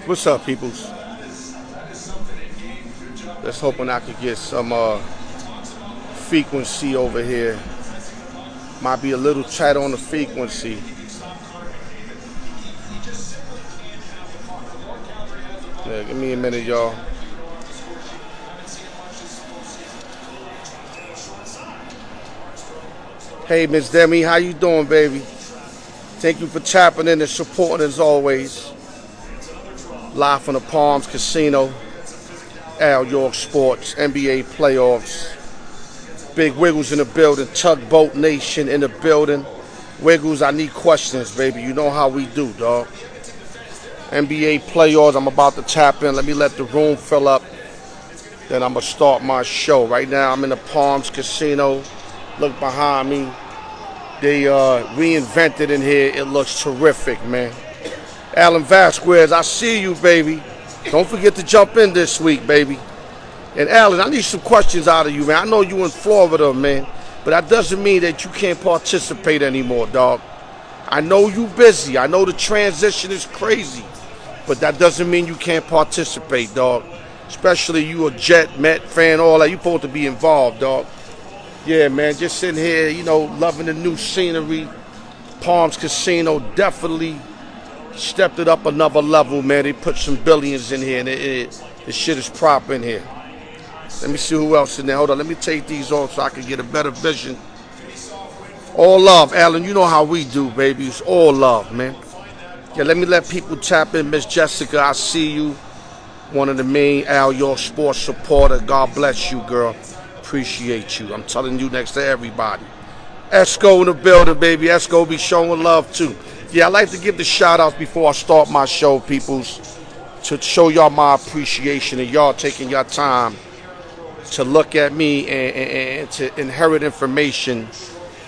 What's up, peoples? Let's hoping I could get some frequency over here. Might be a little tight on the frequency. Yeah, give me a minute, y'all. Hey, Miss Demi, how you doing, baby? Thank you for tapping in and supporting as always. Live from the Palms Casino, Alyork Sports, NBA playoffs. Big Wiggles in the building, Tugboat Nation in the building. Wiggles, I need questions, baby. You know how we do, dog. NBA playoffs, I'm about to tap in. Let me let the room fill up. Then I'm going to start my show. Right now, I'm in the Palms Casino. Look behind me. They reinvented in here. It looks terrific, man. Alan Vasquez, I see you, baby. Don't forget to jump in this week, baby. And Alan, I need some questions out of you, man. I know you in Florida, man, but that doesn't mean that you can't participate anymore, dog. I know you busy. I know the transition is crazy, but that doesn't mean you can't participate, dog. Especially you a Jet, Met fan, all that. You supposed to be involved, dog. Yeah, man, just sitting here, you know, loving the new scenery. Palms Casino definitely stepped it up another level, man. They put some billions in here, and this shit is proper in here. Let me see who else in there. Hold on, let me take these off so I can get a better vision. All love, Alan. You know how we do, baby. It's all love, man. Yeah, let me let people tap in. Miss Jessica, I see you. One of the main Alyork Sports supporter. God bless you, girl. Appreciate you. I'm telling you next to everybody. Esco in the building, baby. Esco be showing love, too. Yeah, I like to give the shout-outs before I start my show, peoples, to show y'all my appreciation and y'all taking your time to look at me and to inherit information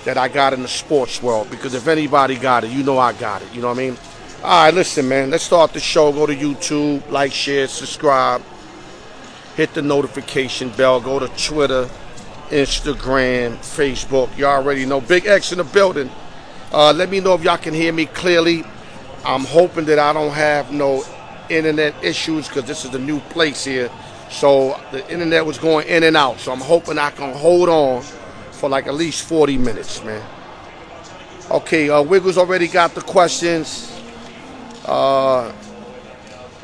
that I got in the sports world. Because if anybody got it, you know I got it. You know what I mean? All right, listen, man. Let's start the show. Go to YouTube, like, share, subscribe. Hit the notification bell. Go to Twitter, Instagram, Facebook. You already know. Big X in the building. Let me know if y'all can hear me clearly. I'm hoping that I don't have no internet issues because this is a new place here. So the internet was going in and out. So I'm hoping I can hold on for like at least 40 minutes, man. Okay, Wiggles already got the questions.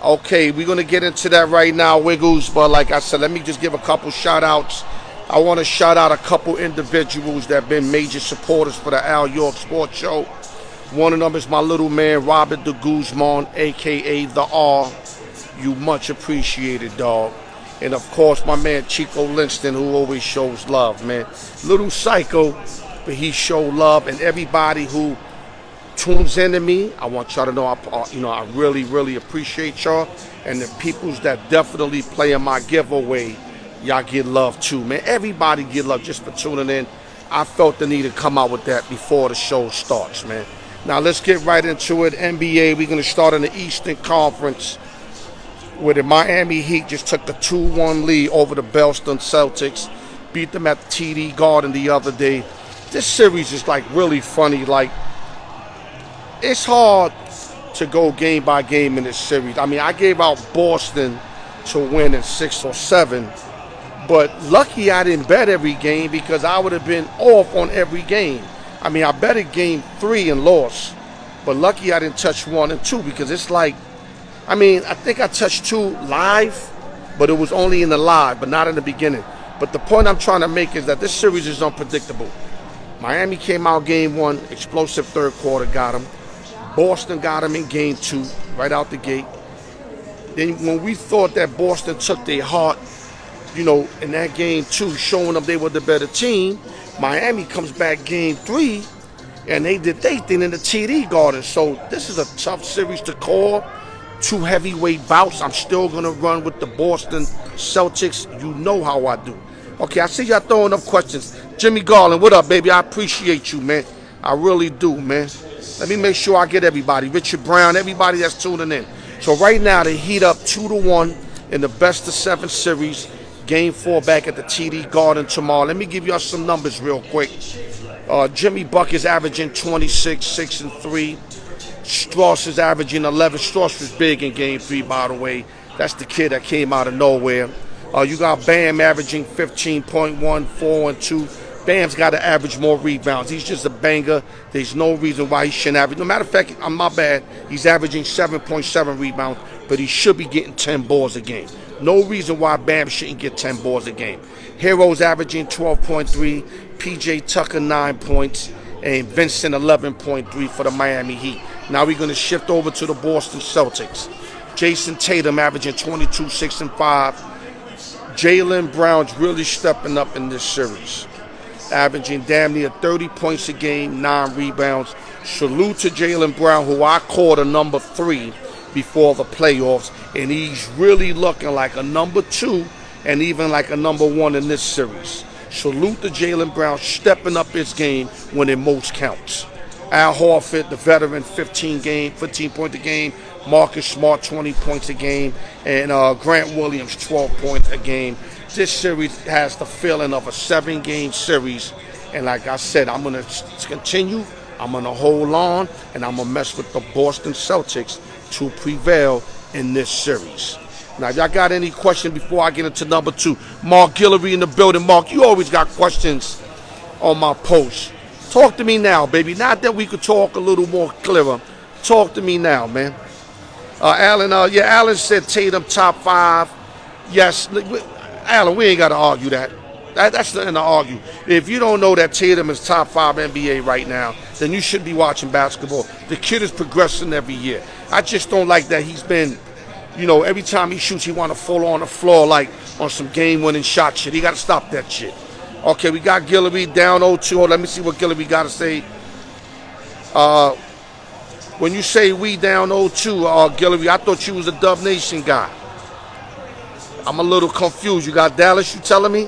Okay, we're going to get into that right now, Wiggles. But like I said, let me just give a couple shout-outs. I want to shout out a couple individuals that have been major supporters for the Alyork Sports Show. One of them is my little man, Robert de Guzman, a.k.a. The R. You much appreciated, dog. And, of course, my man Chico Linston, who always shows love, man. Little psycho, but he showed love. And everybody who tunes into me, I want y'all to know, I really, really appreciate y'all. And the peoples that definitely play in my giveaway, y'all get love too, man. Everybody get love just for tuning in. I felt the need to come out with that before the show starts, man. Now let's get right into it. NBA, we're going to start in the Eastern Conference where the Miami Heat just took a 2-1 lead over the Boston Celtics. Beat them at the TD Garden the other day. This series is like really funny. Like, it's hard to go game by game in this series. I mean, I gave out Boston to win in 6 or 7. But lucky I didn't bet every game because I would have been off on every game. I mean, I betted game 3 and lost. But lucky I didn't touch 1 and 2 because it's like, I mean, I think I touched 2 live, but it was only in the live, but not in the beginning. But the point I'm trying to make is that this series is unpredictable. Miami came out game 1, explosive third quarter, got them. Boston got them in game 2, right out the gate. Then when we thought that Boston took their heart, you know, in that game 2, showing them they were the better team, Miami comes back game 3, and they did their thing in the TD Garden. So this is a tough series to call. 2 heavyweight bouts. I'm still going to run with the Boston Celtics. You know how I do. Okay, I see y'all throwing up questions. Jimmy Garland, what up, baby? I appreciate you, man. I really do, man. Let me make sure I get everybody. Richard Brown, everybody that's tuning in. So right now, they heat up 2-1 in the best-of-7 series. Game 4 back at the TD Garden tomorrow. Let me give y'all some numbers real quick. Jimmy Buck is averaging 26, 6 and 3. Strauss is averaging 11. Strauss was big in game 3, by the way. That's the kid that came out of nowhere. You got Bam averaging 15.1, 4 and 2. Bam's got to average more rebounds. He's just a banger. There's no reason why he shouldn't average. No matter of fact, I'm my bad. He's averaging 7.7 rebounds, but he should be getting 10 boards a game. No reason why Bam shouldn't get 10 boards a game. Hero's averaging 12.3. PJ Tucker 9 points. And Vincent 11.3 for the Miami Heat. Now we're going to shift over to the Boston Celtics. Jason Tatum averaging 22, 6 and 5. Jaylen Brown's really stepping up in this series, averaging damn near 30 points a game, 9 rebounds. Salute to Jaylen Brown, who I called a number 3 before the playoffs, and he's really looking like a number 2 and even like a number 1 in this series. Salute to Jaylen Brown stepping up his game when it most counts. Al Horford, the veteran, 15 points a game. Marcus Smart, 20 points a game. And Grant Williams, 12 points a game. This series has the feeling of a 7-game series. And like I said, I'm going to continue. I'm going to hold on. And I'm going to mess with the Boston Celtics to prevail in this series. Now, if y'all got any questions before I get into number 2, Mark Guillory in the building. Mark, you always got questions on my post. Talk to me now, baby. Not that we could talk a little more clearer. Talk to me now, man. Alan said Tatum top 5. Yes, Alan, we ain't got to argue that. That's nothing to argue. If you don't know that Tatum is top 5 NBA right now, then you should be watching basketball. The kid is progressing every year. I just don't like that he's been, every time he shoots, he want to fall on the floor like on some game-winning shot shit. He got to stop that shit. Okay, we got Guillory down 0-2. Let me see what Guillory got to say. When you say we down 0-2, Guillory, I thought you was a Dub Nation guy. I'm a little confused. You got Dallas, you telling me?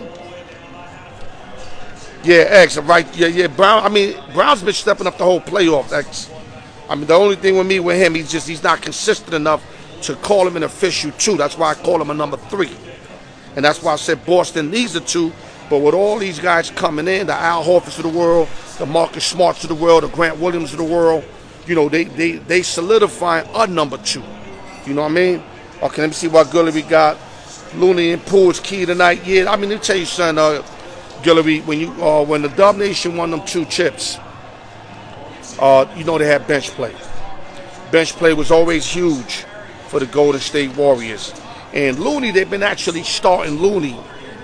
Yeah, X, right. Yeah, Brown's been stepping up the whole playoffs, X. The only thing with me with him, he's not consistent enough to call him an official 2. That's why I call him a number 3. And that's why I said Boston needs a 2. But with all these guys coming in, the Al Horfords of the world, the Marcus Smarts of the world, the Grant Williams of the world, they solidify a number 2. You know what I mean? Okay, let me see what Guillory got. Looney and Poole's key tonight. Yeah, let me tell you something, Guillory, when the Dub Nation won them 2 chips, they had bench play. Bench play was always huge for the Golden State Warriors. And Looney, they've been actually starting Looney,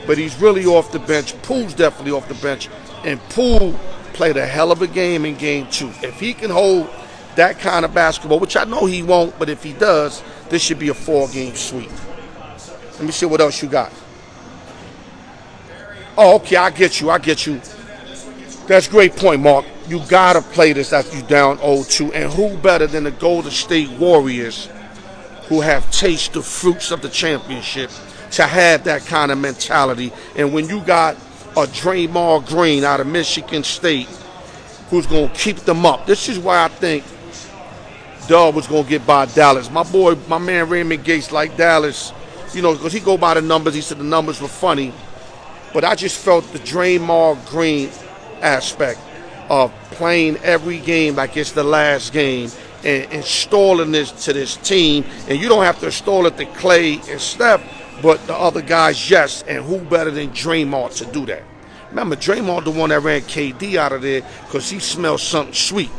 but he's really off the bench. Poole's definitely off the bench. And Poole played a hell of a game in game 2. If he can hold that kind of basketball, which I know he won't, but if he does, this should be a 4-game sweep. Let me see what else you got. Oh, okay, I get you. That's a great point, Mark. You got to play this after you down 0-2. And who better than the Golden State Warriors, who have tasted the fruits of the championship, to have that kind of mentality. And when you got a Draymond Green out of Michigan State who's going to keep them up, this is why I think Dub was going to get by Dallas. My man Raymond Gates like Dallas, because he go by the numbers. He said the numbers were funny. But I just felt the Draymond Green aspect of playing every game like it's the last game and installing this to this team. And you don't have to install it to Clay and Steph, but the other guys, yes. And who better than Draymond to do that? Remember, Draymond the one that ran KD out of there because he smelled something sweet.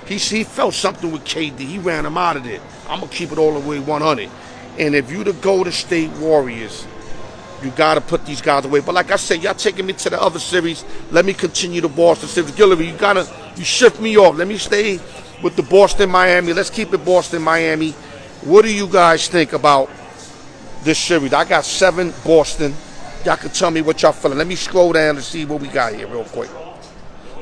He felt something with KD. He ran him out of there. I'm going to keep it all the way 100. And if you the Golden State Warriors, you got to put these guys away. But like I said, y'all taking me to the other series. Let me continue the Boston series. Guillory, you shift me off. Let me stay with the Boston-Miami. Let's keep it Boston-Miami. What do you guys think about this series? I got 7 Boston. Y'all can tell me what y'all feeling. Let me scroll down and see what we got here real quick.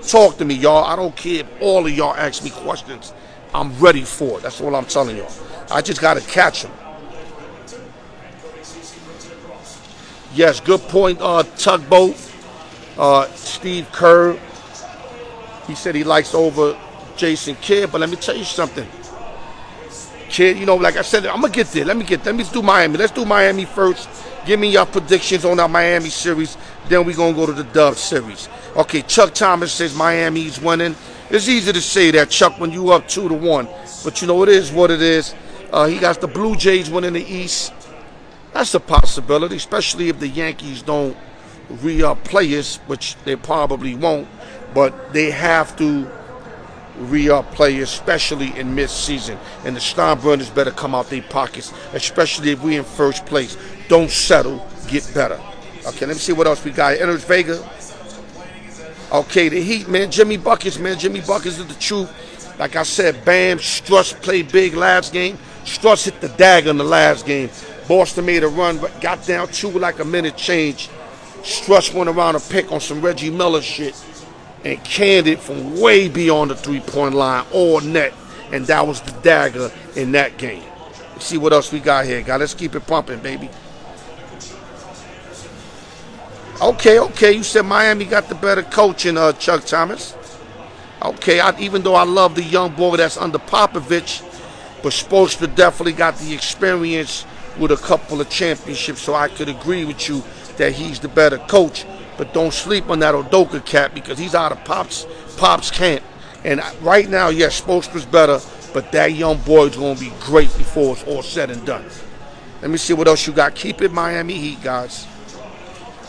Talk to me, y'all. I don't care if all of y'all ask me questions. I'm ready for it. That's all I'm telling y'all. I just got to catch them. Yes, good point, Tugboat. Steve Kerr, he said he likes over Jason Kidd, but let me tell you something. Kidd, like I said, I'm going to get there. Let me do Miami. Let's do Miami first. Give me your predictions on our Miami series. Then we're going to go to the Dub series. Okay, Chuck Thomas says Miami's winning. It's easy to say that, Chuck, when you up 2-1, but you know it is what it is. He got the Blue Jays winning the East. That's a possibility, especially if the Yankees don't re-up players, which they probably won't. But they have to re-up players, especially in mid-season. And the Steinbrenners better come out their pockets, especially if we in first place. Don't settle, get better. Okay, let me see what else we got. Enters Vega. Okay, the Heat, man. Jimmy Buckets, man. Jimmy Buckets is the truth. Like I said, Bam, Struss played big last game. Struss hit the dagger in the last game. Boston made a run, but got down 2 with like a minute change. Struss went around a pick on some Reggie Miller shit and canned it from way beyond the three-point line, all net. And that was the dagger in that game. Let's see what else we got here, guys. Let's keep it pumping, baby. Okay. You said Miami got the better coach in Chuck Thomas. Okay, even though I love the young boy that's under Popovich, but Spoelstra definitely got the experience with a couple of championships, so I could agree with you that he's the better coach. But don't sleep on that Udoka cat because he's out of Pop's camp. And right now, yes, Spoelstra's better, but that young boy's going to be great before it's all said and done. Let me see what else you got. Keep it Miami Heat, guys.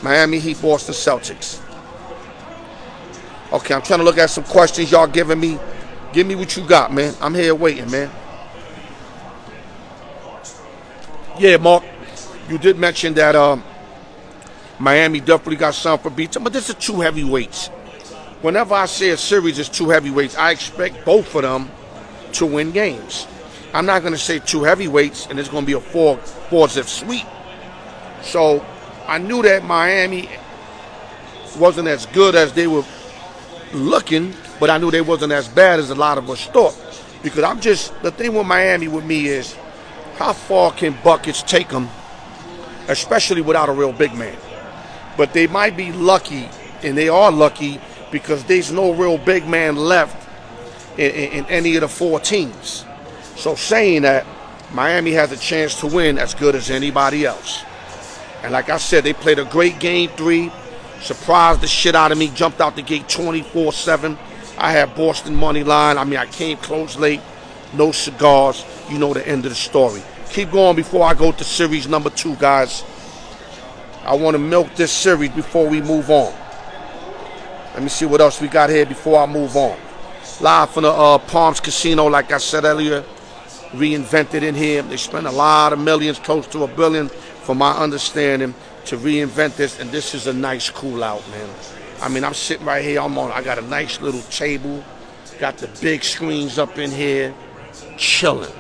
Miami Heat, Boston Celtics. Okay, I'm trying to look at some questions y'all giving me. Give me what you got, man. I'm here waiting, man. Yeah, Mark, you did mention that Miami definitely got something for beats, but this is 2 heavyweights. Whenever I say a series is 2 heavyweights, I expect both of them to win games. I'm not going to say 2 heavyweights and it's going to be a 4-zip sweep. So I knew that Miami wasn't as good as they were looking, but I knew they wasn't as bad as a lot of us thought. Because the thing with Miami with me is, how far can Buckets take them, especially without a real big man? But they might be lucky, and they are lucky, because there's no real big man left in any of the 4 teams. So saying that, Miami has a chance to win as good as anybody else. And like I said, they played a great game 3, surprised the shit out of me, jumped out the gate 24-7. I had Boston money line. I came close late, no cigars. You know the end of the story. Keep going before I go to series number 2, guys. I want to milk this series before we move on. Let me see what else we got here before I move on. Live from the Palms Casino, like I said earlier. Reinvented in here. They spent a lot of millions, close to $1 billion, from my understanding, to reinvent this. And this is a nice cool out, man. I'm sitting right here. I got a nice little table. Got the big screens up in here. Chilling.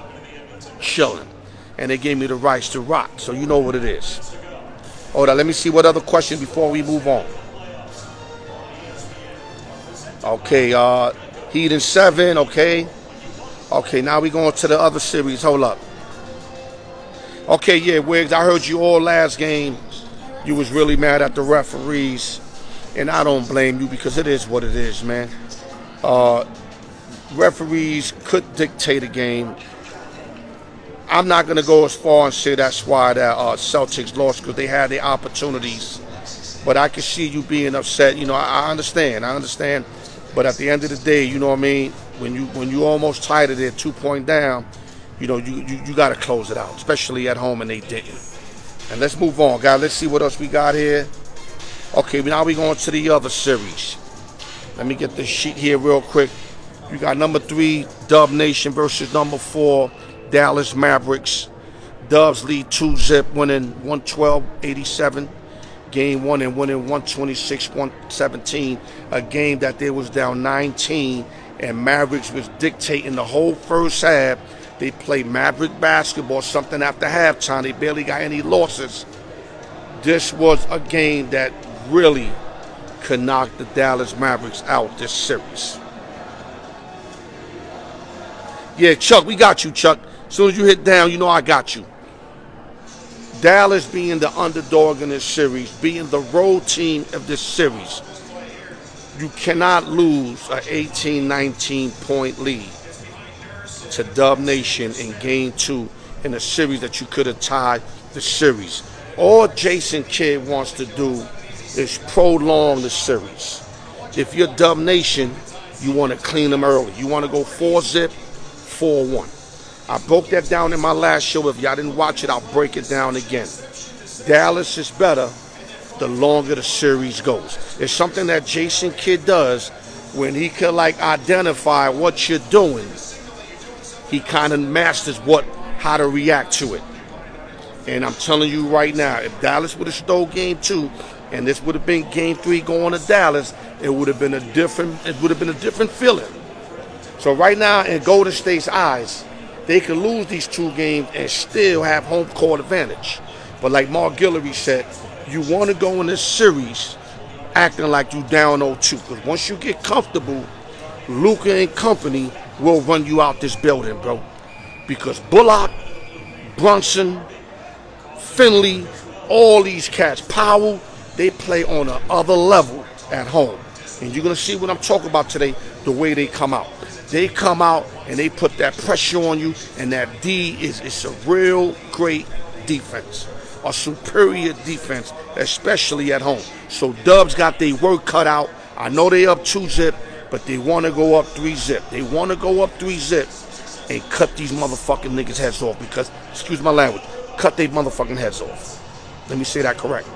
And they gave me the rights to rock. So you know what it is. Hold on, let me see what other question before we move on. Okay, Heat in 7, okay. Okay, now we going to the other series. Hold up. Okay, yeah, Wiggs, I heard you all last game. You was really mad at the referees. And I don't blame you because it is what it is, man. Referees could dictate a game. I'm not going to go as far and say that's why that Celtics lost, because they had their opportunities. But I can see you being upset. You know, I understand. But at the end of the day, you know what I mean? When you almost tied it, they're 2 point down, you know, you got to close it out, especially at home, and they didn't. And let's move on, guys. Let's see what else we got here. Okay, now we're going to the other series. Let me get this sheet here real quick. You got number 3, Dub Nation versus number 4, Dallas Mavericks. Dubs lead 2-zip, winning 112-87. Game 1 and winning 126-117. A game that they was down 19, and Mavericks was dictating the whole first half. They played Maverick basketball, something after halftime. They barely got any losses. This was a game that really could knock the Dallas Mavericks out this series. Yeah, Chuck, we got you, Chuck. As soon as you hit down, you know I got you. Dallas being the underdog in this series, being the road team of this series, you cannot lose an 18, 19-point lead to Dub Nation in Game 2 in a series that you could have tied the series. All Jason Kidd wants to do is prolong the series. If you're Dub Nation, You want to clean them early. You want to go 4-zip, 4-1. I broke that down in my last show. If y'all didn't watch it, I'll break it down again. Dallas is better the longer the series goes. It's something that Jason Kidd does when he can like identify what you're doing. He kind of masters how to react to it. And I'm telling you right now, if Dallas would have stole game 2 and this would have been game 3 going to Dallas, it would have been a different feeling. So right now in Golden State's eyes, they could lose these 2 games and still have home court advantage. But like Mark Guillory said, you want to go in this series acting like you down 0-2. Because once you get comfortable, Luka and company will run you out this building, bro. Because Bullock, Brunson, Finley, all these cats, Powell, they play on the other level at home. And you're going to see what I'm talking about today, the way they come out. They come out and they put that pressure on you, and that it's a real great defense, a superior defense, especially at home. So Dubs got their work cut out. I know they up 2-zip, but they want to go up 3-zip. They want to go up 3-zip and cut these motherfucking niggas' heads off because, excuse my language, cut their motherfucking heads off. Let me say that correct.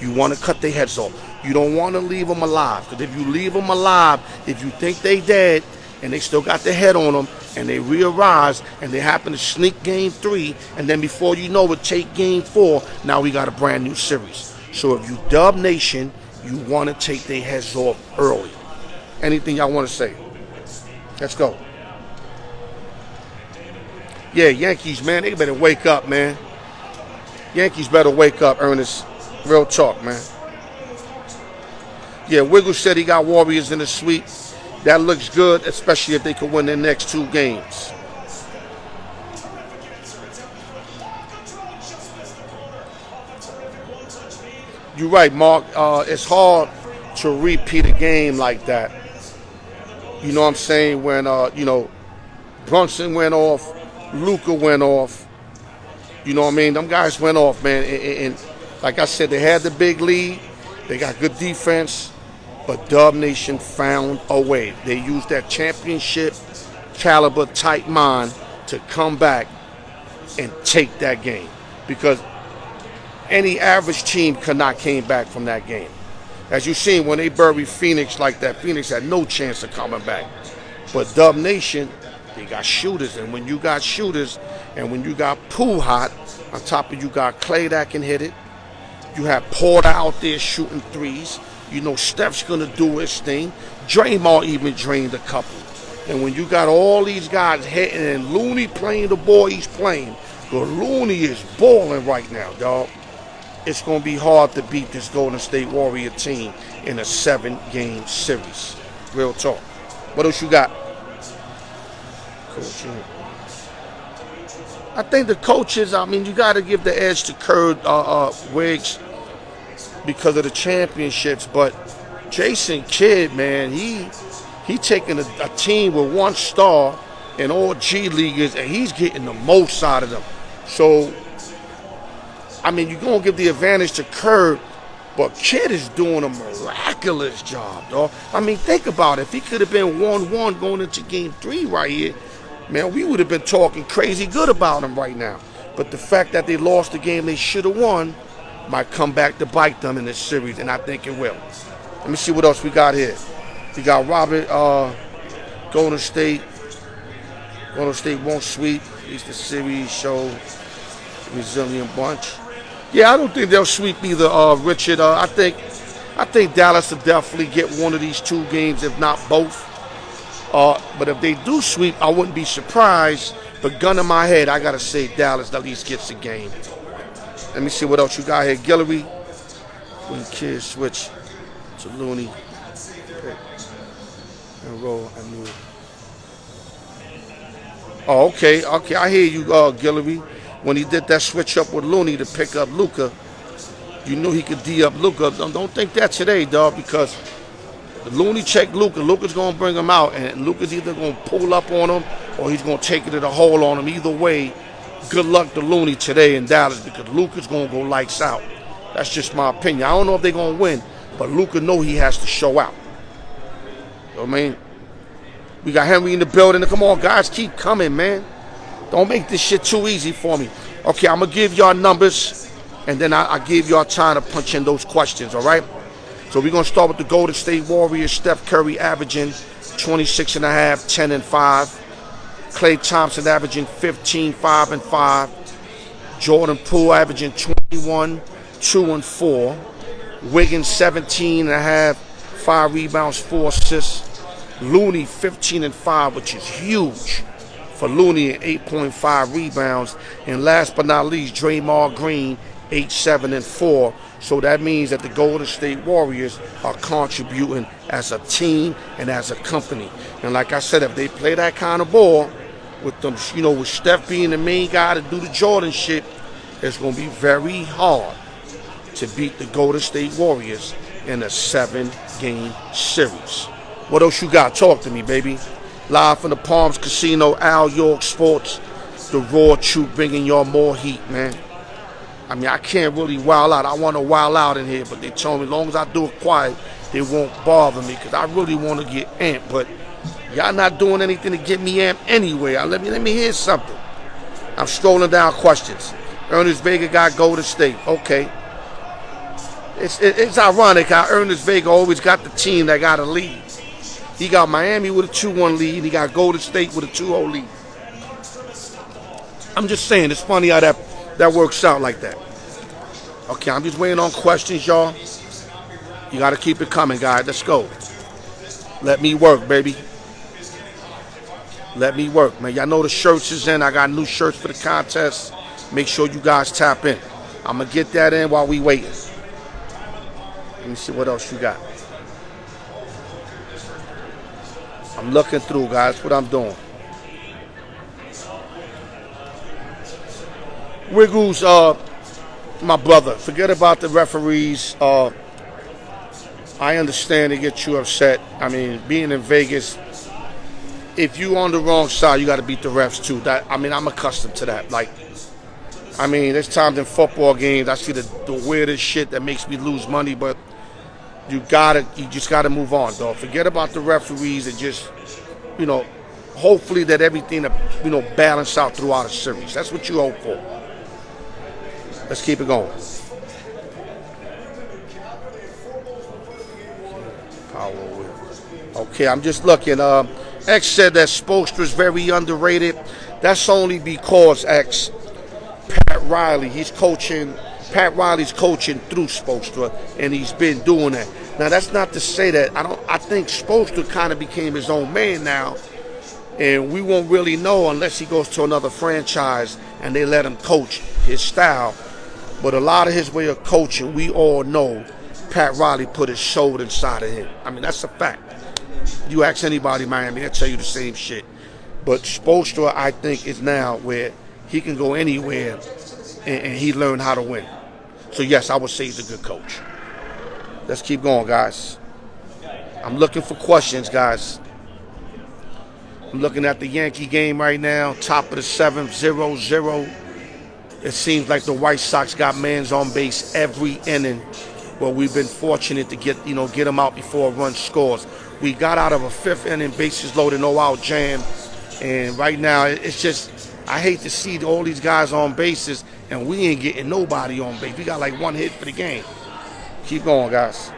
You want to cut their heads off. You don't want to leave them alive, because if you leave them alive, if you think they dead, and they still got their head on them, and they re-arise, and they happen to sneak game 3, and then before you know it, take game 4, now we got a brand new series. So if you Dub Nation, you want to take their heads off early. Anything y'all want to say? Let's go. Yeah, Yankees, man, they better wake up, man. Yankees better wake up, Ernest. Real talk, man. Yeah, Wiggle said he got Warriors in the sweep. That looks good, especially if they can win their next 2 games. You're right, Mark. It's hard to repeat a game like that. You know what I'm saying? When, Brunson went off, Luka went off. You know what I mean? Them guys went off, man. And like I said, they had the big lead. They got good defense. But Dub Nation found a way. They used that championship caliber type mind to come back and take that game. Because any average team could not came back from that game. As you seen, when they buried Phoenix like that, Phoenix had no chance of coming back. But Dub Nation, they got shooters. And when you got shooters, and when you got Poole hot, on top of you got Clay that can hit it, you have Porter out there shooting threes. You know Steph's going to do his thing. Draymond even drained a couple. And when you got all these guys hitting and Looney playing the ball he's playing, but Looney is balling right now, dog. It's going to be hard to beat this Golden State Warrior team in a 7-game series. Real talk. What else you got? Coaching. I think the coaches, you got to give the edge to Wiggs because of the championships, but Jason Kidd, man, he taking a team with 1 star and all G Leaguers, and he's getting the most out of them. So, you're going to give the advantage to Kerr, but Kidd is doing a miraculous job, dog. Think about it. If he could have been 1-1 going into game 3 right here, man, we would have been talking crazy good about him right now. But the fact that they lost the game they should have won might come back to bite them in this series, and I think it will. Let me see what else we got here. We got Robert, Golden State. Golden State won't sweep. It's the series show resilient bunch. Yeah, I don't think they'll sweep either, Richard. I think Dallas will definitely get one of these 2 games, if not both. But if they do sweep, I wouldn't be surprised. But gun in my head, I got to say Dallas at least gets a game. Let me see what else you got here. Guillory. When kids switch to Looney. Pick and roll. I knew it. Oh, okay. I hear you, Guillory. When he did that switch up with Looney to pick up Luka, you knew he could D up Luka. Don't think that today, dog, because the Looney checked Luka. Luka's going to bring him out, and Luka's either going to pull up on him or he's going to take it to the hole on him. Either way, good luck to Looney today in Dallas, because Luka's going to go lights out. That's just my opinion. I don't know if they're going to win, but Luka know he has to show out. You know what I mean? We got Henry in the building. Come on, guys, keep coming, man. Don't make this shit too easy for me. Okay, I'm going to give y'all numbers, and then I give y'all time to punch in those questions, all right? So we're going to start with the Golden State Warriors. Steph Curry averaging 26.5, 10 and 5. Klay Thompson averaging 15, 5 and 5. Jordan Poole averaging 21, 2 and 4. Wiggins 17.5, 5 rebounds, 4 assists. Looney 15 and 5, which is huge for Looney, and 8.5 rebounds. And last but not least, Draymond Green 8, 7 and 4. So that means that the Golden State Warriors are contributing as a team and as a company. And like I said, if they play that kind of ball with them, you know, with Steph being the main guy to do the Jordan shit, it's going to be very hard to beat the Golden State Warriors in a 7-game series. What else you got? Talk to me, baby. Live from the Palms Casino, Alyork Sports, the Raw Truth, bringing y'all more heat, man. I mean, I can't really wild out. I want to wild out in here, but they told me as long as I do it quiet, they won't bother me, because I really want to get amped. But y'all not doing anything to get me amped anyway. Let me hear something. I'm strolling down questions. Ernest Vega got Golden State. Okay. It's ironic how Ernest Vega always got the team that got a lead. He got Miami with a 2-1 lead, and he got Golden State with a 2-0 lead. I'm just saying, it's funny how that works out like that. Okay, I'm just waiting on questions, y'all. You got to keep it coming, guys. Let's go. Let me work, baby. Let me work, man. Y'all know the shirts is in. I got new shirts for the contest. Make sure you guys tap in. I'm going to get that in while we waiting. Let me see what else you got. I'm looking through, guys. That's what I'm doing. Wiggles, my brother, forget about the referees. I understand it gets you upset. I mean, being in Vegas, if you on the wrong side, you got to beat the refs too. I'm accustomed to that. Like, I mean, there's times in football games I see the weirdest shit that makes me lose money, but you just gotta move on, dog. Forget about the referees and just, you know, hopefully that everything, you know, balance out throughout a series. That's what you hope for. Let's keep it going. Power wheel. Okay, I'm just looking. X said that Spoelstra is very underrated. That's only because X, Pat Riley's coaching through Spoelstra, and he's been doing that. Now, that's not to say that I think Spoelstra kind of became his own man now, and we won't really know unless he goes to another franchise and they let him coach his style. But a lot of his way of coaching, we all know Pat Riley put his soul inside of him. I mean, that's a fact. You ask anybody in Miami, they'll tell you the same shit. But Spoelstra, I think, is now where he can go anywhere and he learned how to win. So, yes, I would say he's a good coach. Let's keep going, guys. I'm looking for questions, guys. I'm looking at the Yankee game right now, top of the 7th, 0-0. It seems like the White Sox got mans on base every inning. Well, we've been fortunate to get them out before a run scores. We got out of a 5th inning, bases loaded, no out jam. And right now, it's just, I hate to see all these guys on bases, and we ain't getting nobody on base. We got like 1 hit for the game. Keep going, guys.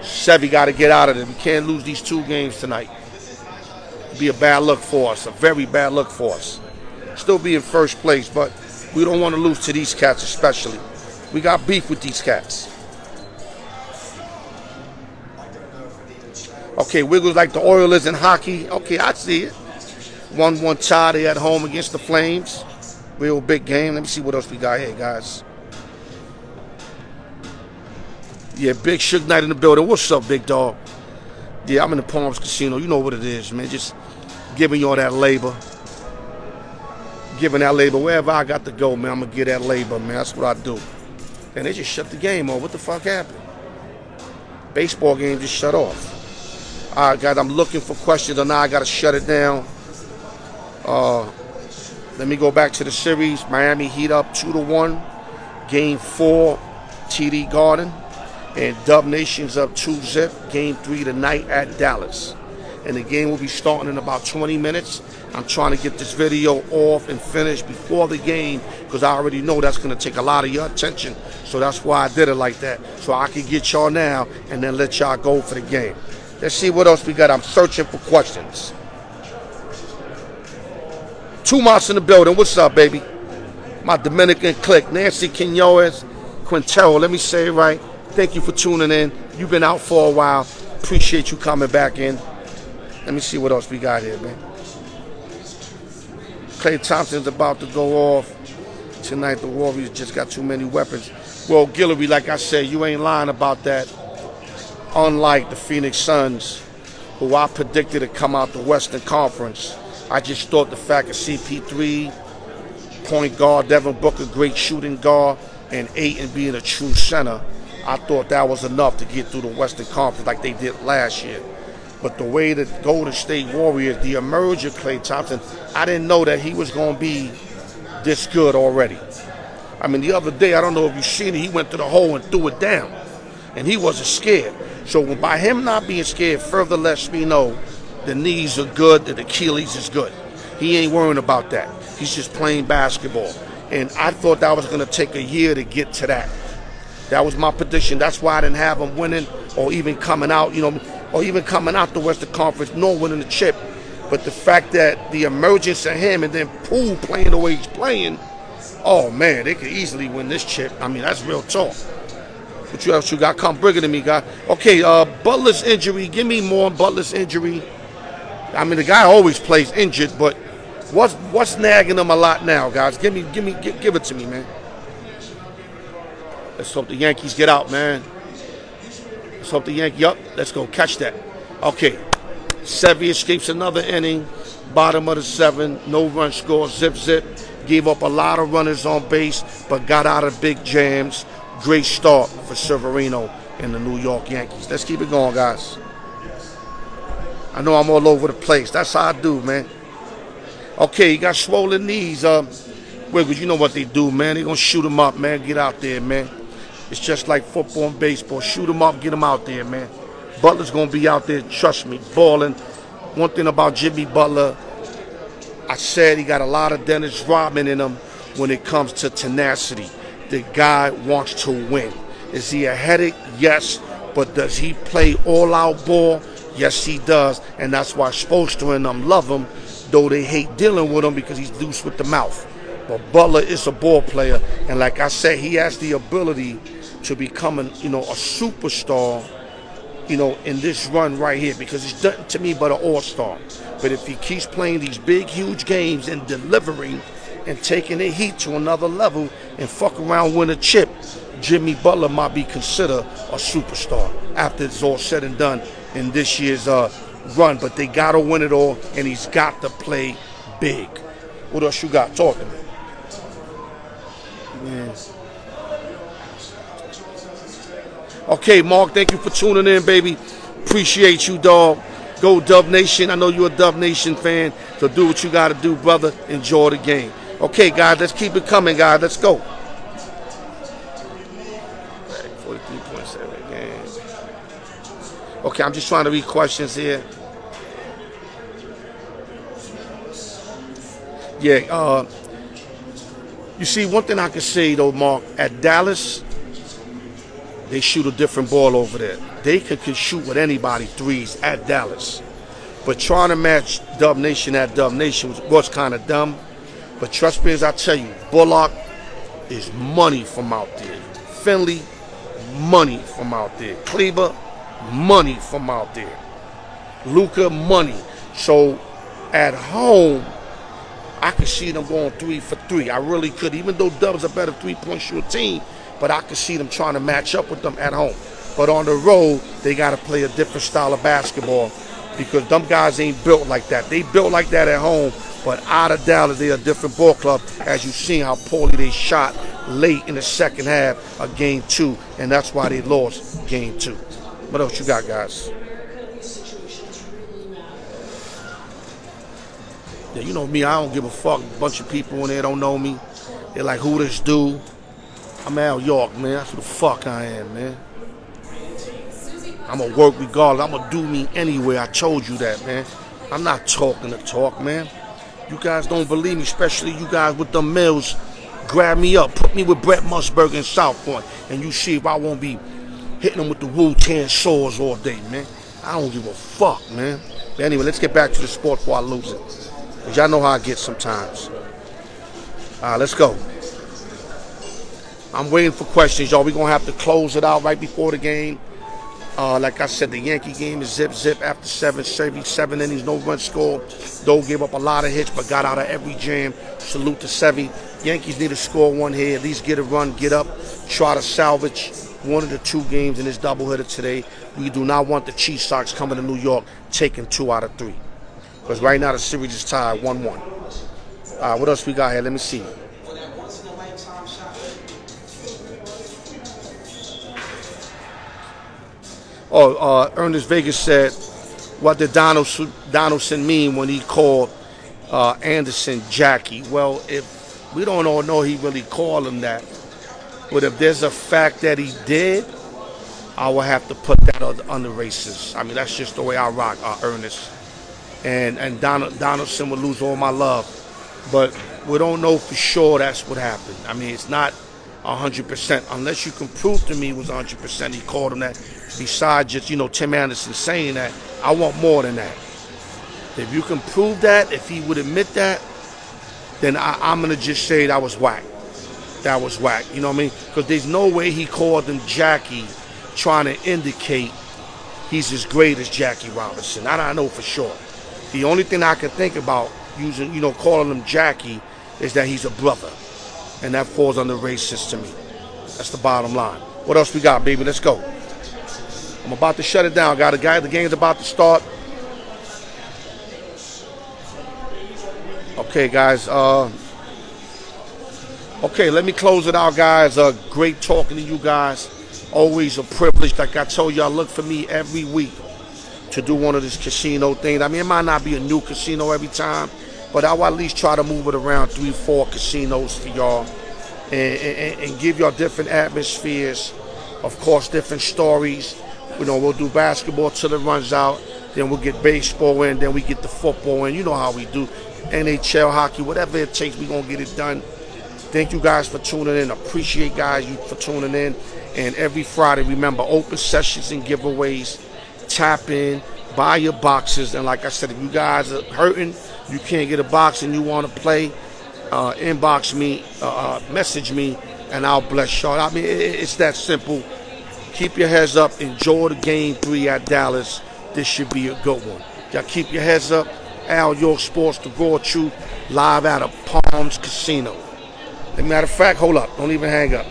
Chevy got to get out of it. We can't lose these 2 games tonight. It'd be a bad look for us, a very bad look for us. Still be in first place, but we don't want to lose to these cats especially. We got beef with these cats. Okay, Wiggles like the Oilers in hockey. Okay, I see it. 1-1 tie. They at home against the Flames. Real big game. Let me see what else we got here, guys. Yeah, Big Suge Knight in the building. What's up, big dog? Yeah, I'm in the Palms Casino. You know what it is, man. Just giving y'all that labor. Giving that labor. Wherever I got to go, man, I'm going to get that labor, man. That's what I do. And they just shut the game off. What the fuck happened? Baseball game just shut off. All right, guys, I'm looking for questions, and now I got to shut it down. Let me go back to the series. Miami Heat up 2-1. Game 4, TD Garden. And Dub Nation's up 2-0. Game 3 tonight at Dallas. and the game will be starting in about 20 minutes. I'm trying to get this video off and finished before the game because I already know that's going to take a lot of your attention. So that's why I did it like that, so I can get y'all now and then let y'all go for the game. Let's see what else we got. I'm searching for questions. Tumas in the building. What's up, baby? My Dominican clique. Nancy Quinones, Quintero. Let me say it right. Thank you for tuning in. You've been out for a while. Appreciate you coming back in. Let me see what else we got here, man. Klay Thompson's about to go off. Tonight, the Warriors just got too many weapons. Well, Guillory, like I said, you ain't lying about that. Unlike the Phoenix Suns, who I predicted to come out the Western Conference, I just thought the fact of CP3, point guard, Devin Booker, great shooting guard, and Ayton being a true center, I thought that was enough to get through the Western Conference like they did last year. But the way the Golden State Warriors, the emerge of Klay Thompson, I didn't know that he was going to be this good already. I mean, the other day, I don't know if you've seen it, he went to the hole and threw it down. And he wasn't scared. So by him not being scared, further lets me know the knees are good, the Achilles is good. He ain't worrying about that. He's just playing basketball. And I thought that was going to take a year to get to that. That was my prediction. That's why I didn't have him winning or even coming out, or even coming out the Western Conference, nor winning the chip. But the fact that the emergence of him and then Poole playing the way he's playing, oh man, they could easily win this chip. I mean, that's real talk. What else you got? Come bring it to me, guy. Okay, Butler's injury. Give me more on Butler's injury. I mean, the guy always plays injured, but what's nagging him a lot now, guys? Give it to me, man. Let's hope the Yankees get out, man. Let's hope the Yankees. Yup, let's go catch that. Okay, Sevy escapes another inning. Bottom of the 7, no run score. Zip. Gave up a lot of runners on base, but got out of big jams. Great start for Severino and the New York Yankees. Let's keep it going, guys. I know I'm all over the place. That's how I do, man. Okay, you got swollen knees. Wiggles, you know what they do, man. They're going to shoot him up, man. Get out there, man. It's just like football and baseball. Shoot him up, get him out there, man. Butler's going to be out there, trust me, balling. One thing about Jimmy Butler, I said he got a lot of Dennis Rodman in him when it comes to tenacity. The guy wants to win. Is he a headache? Yes. But does he play all-out ball? Yes, he does. And that's why Spoelstra and them love him, though they hate dealing with him because he's loose with the mouth. But Butler is a ball player. And like I said, he has the ability to become a superstar, in this run right here, because he's nothing to me but an all-star. But if he keeps playing these big, huge games and delivering and taking the heat to another level and fuck around win a chip, Jimmy Butler might be considered a superstar after it's all said and done in this year's run. But they got to win it all, and he's got to play big. What else you got? Talk to me. Yeah. Okay, Mark, thank you for tuning in, baby. Appreciate you, dog. Go Dub Nation. I know you're a Dub Nation fan, so do what you got to do, brother. Enjoy the game. Okay, guys, let's keep it coming, guys. Let's go. 43.7 games. Okay, I'm just trying to read questions here. Yeah, you see, one thing I can say, though, Mark, at Dallas, they shoot a different ball over there. They can shoot with anybody threes at Dallas. But trying to match Dub Nation at Dub Nation was kind of dumb. But trust me as I tell you, Bullock is money from out there. Finley, money from out there. Kleber, money from out there. Luka, money. So at home, I could see them going 3 for 3. I really could, even though Dub's a better three-point shooter team, but I could see them trying to match up with them at home. But on the road, they got to play a different style of basketball because them guys ain't built like that. They built like that at home, but out of Dallas, they're a different ball club, as you've seen how poorly they shot late in the second half of Game 2, and that's why they lost Game 2. What else you got, guys? Yeah, you know me, I don't give a fuck. A bunch of people in there don't know me. They're like, who this dude? I'm Alyork, man. That's who the fuck I am, man. I'm going to work regardless. I'm going to do me anyway. I told you that, man. I'm not talking the talk, man. You guys don't believe me, especially you guys with the mills. Grab me up. Put me with Brett Musburger in South Point, and you see if I won't be hitting them with the Wu-Tang swords all day, man. I don't give a fuck, man. But anyway, let's get back to the sport before I lose it. Because y'all know how I get sometimes. Let's go. I'm waiting for questions, y'all. We're going to have to close it out right before the game. Like I said, the Yankee game is zip after 7 innings, no run scored. Doe gave up a lot of hits, but got out of every jam. Salute to Sevy. Yankees need to score one here, at least get a run, get up, try to salvage one of the 2 games in this doubleheader today. We do not want the Chiefs Sox coming to New York taking 2 out of 3. Because right now the series is tied 1-1. What else we got here? Let me see. Ernest Vegas said, what did Donaldson mean when he called Anderson Jackie? Well, if we don't all know he really called him that, but if there's a fact that he did, I will have to put that on the racist. I mean, that's just the way I rock, Ernest. And Donaldson would lose all my love, but we don't know for sure that's what happened. I mean, it's not 100%. Unless you can prove to me it was 100%, he called him that. Besides just, Tim Anderson saying that, I want more than that. If you can prove that, if he would admit that, then I'm going to just say that was whack. That was whack. You know what I mean? Because there's no way he called him Jackie trying to indicate he's as great as Jackie Robinson. That I know for sure. The only thing I can think about using, calling him Jackie is that he's a brother. And that falls under racist to me. That's the bottom line. What else we got, baby? Let's go. I'm about to shut it down. Got a guy. The game's about to start. Okay, guys. Okay, let me close it out, guys. Great talking to you guys. Always a privilege. Like I told you, I look for me every week to do one of these casino things. I mean, it might not be a new casino every time, but I'll at least try to move it around 3-4 casinos for y'all and give y'all different atmospheres. Of course, different stories. We'll do basketball till it runs out. Then we'll get baseball in. Then we get the football in. You know how we do. NHL, hockey, whatever it takes, we're going to get it done. Thank you guys for tuning in. Appreciate you for tuning in. And every Friday, remember, open sessions and giveaways. Tap in, buy your boxes. And like I said, if you guys are hurting, you can't get a box and you want to play, inbox me, message me, and I'll bless y'all. I mean, it's that simple. Keep your heads up. Enjoy the game 3 at Dallas. This should be a good one. Y'all keep your heads up. Alyork Sports, the raw truth, live out of Palms Casino. As a matter of fact, hold up. Don't even hang up.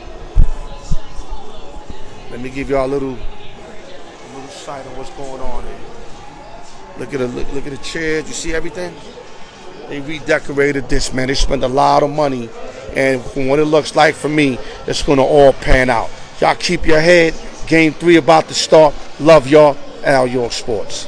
Let me give y'all a little sight of what's going on here. Look at the chairs. You see everything? They redecorated this, man. They spent a lot of money. And from what it looks like for me, it's going to all pan out. Y'all keep your head. Game 3 about to start. Love y'all. Alyork Sports.